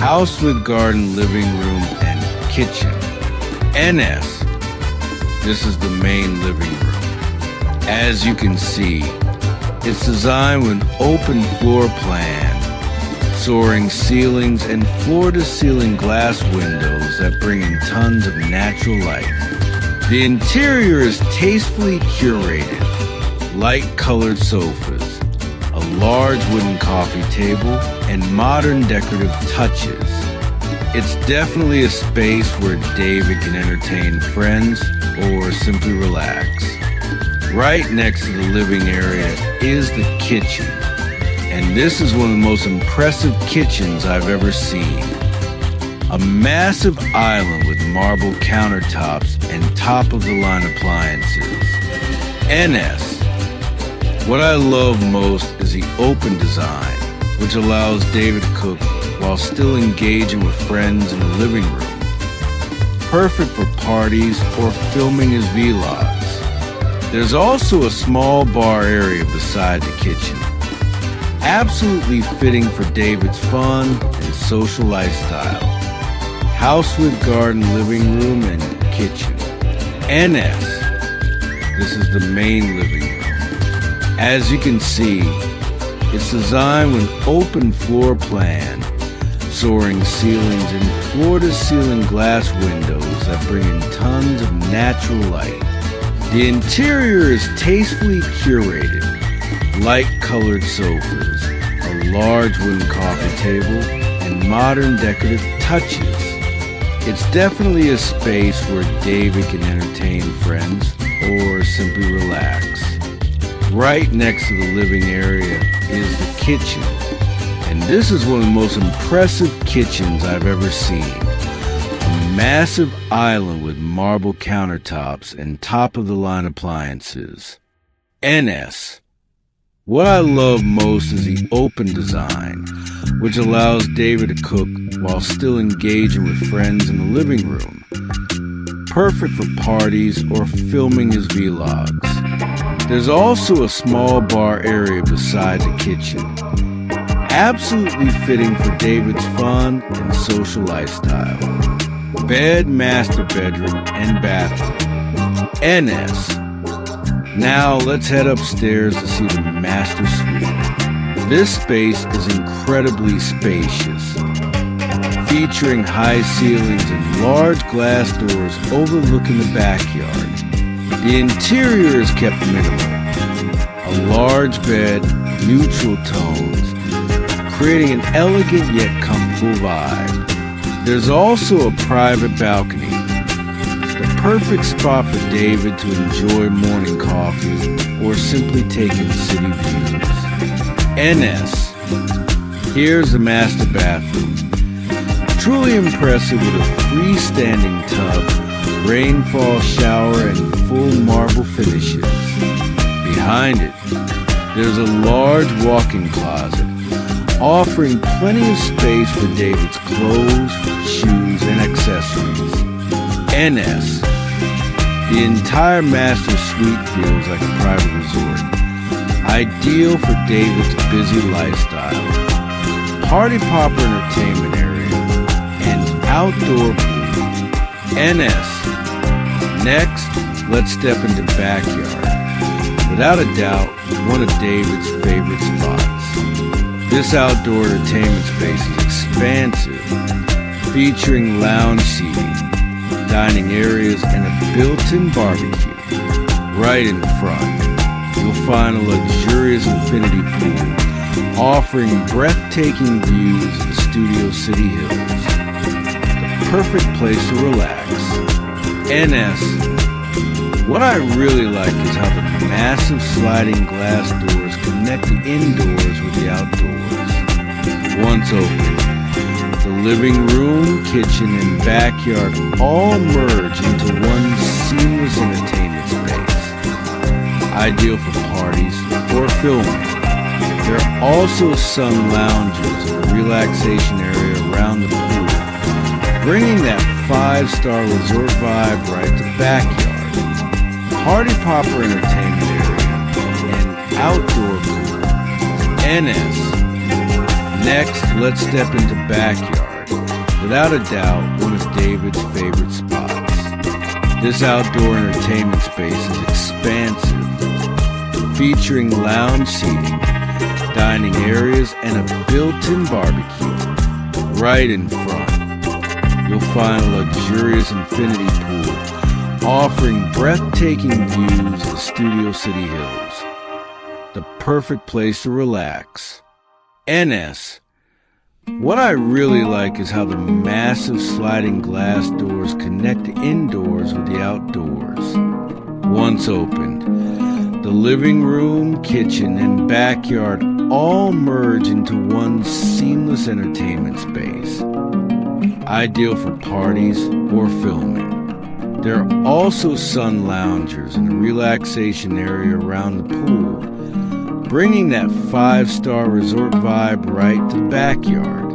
House with garden, living room, and kitchen. NS. This is the main living room. As you can see, it's designed with an open floor plan, soaring ceilings and floor-to-ceiling glass windows that bring in tons of natural light. The interior is tastefully curated, light-colored sofas, a large wooden coffee table, and modern decorative touches. It's definitely a space where David can entertain friends or simply relax. Right next to the living area is the kitchen, and this is one of the most impressive kitchens I've ever seen. A massive island with marble countertops and top-of-the-line appliances. NS. What I love most is the open design, which allows David to cook while still engaging with friends in the living room. Perfect for parties or filming his vlogs. There's also a small bar area beside the kitchen, absolutely fitting for David's fun and social lifestyle. House with garden, living room, and kitchen. NS. This is the main living room. As you can see, it's designed with an open floor plan, soaring ceilings and floor-to-ceiling glass windows that bring in tons of natural light. The interior is tastefully curated, light-colored sofas, a large wooden coffee table, and modern decorative touches. It's definitely a space where David can entertain friends or simply relax. Right next to the living area is the kitchen, and this is one of the most impressive kitchens I've ever seen. A massive island with marble countertops and top-of-the-line appliances. NS. What I love most is the open design, which allows David to cook while still engaging with friends in the living room. Perfect for parties or filming his vlogs. There's also a small bar area beside the kitchen, absolutely fitting for David's fun and social lifestyle. Bed, master bedroom, and bathroom. NS. Now let's head upstairs to see the master suite. This space is incredibly spacious, featuring high ceilings and large glass doors overlooking the backyard. The interior is kept minimal. A large bed, neutral tones, creating an elegant yet comfortable vibe. There's also a private balcony, the perfect spot for David to enjoy morning coffee or simply take in city views. NS. Here's the master bathroom. Truly impressive with a freestanding tub, rainfall shower, and full marble finishes. Behind it, there's a large walk-in closet, offering plenty of space for David's clothes, shoes, and accessories. NS. The entire master suite feels like a private resort, ideal for David's busy lifestyle. Party popper entertainment area and outdoor pool. NS. Next, let's step into backyard. Without a doubt, one of David's favorite spots. This outdoor entertainment space is expansive, featuring lounge seating, dining areas, and a built-in barbecue. Right in front, you'll find a luxurious infinity pool, offering breathtaking views of the Studio City Hills. The perfect place to relax. NS. What I really like is how the massive sliding glass doors connect the indoors with the outdoors. Once open, the living room, kitchen, and backyard all merge into one seamless entertainment space, ideal for parties or filming. There are also sun lounges and a relaxation area around the pool, bringing that 5-star resort vibe right to the backyard. Party popper entertainment area and outdoor pool. NS. Next, let's step into backyard. without a doubt, one of David's favorite spots. This outdoor entertainment space is expansive, featuring lounge seating, dining areas, and a built-in barbecue. Right in front, you'll find a luxurious infinity pool, offering breathtaking views of Studio City Hills. The perfect place to relax. NS. What I really like is how the massive sliding glass doors connect the indoors with the outdoors. Once opened, the living room, kitchen, and backyard all merge into one seamless entertainment space. Ideal for parties or filming. There are also sun loungers and a relaxation area around the pool, bringing that 5-star resort vibe right to the backyard.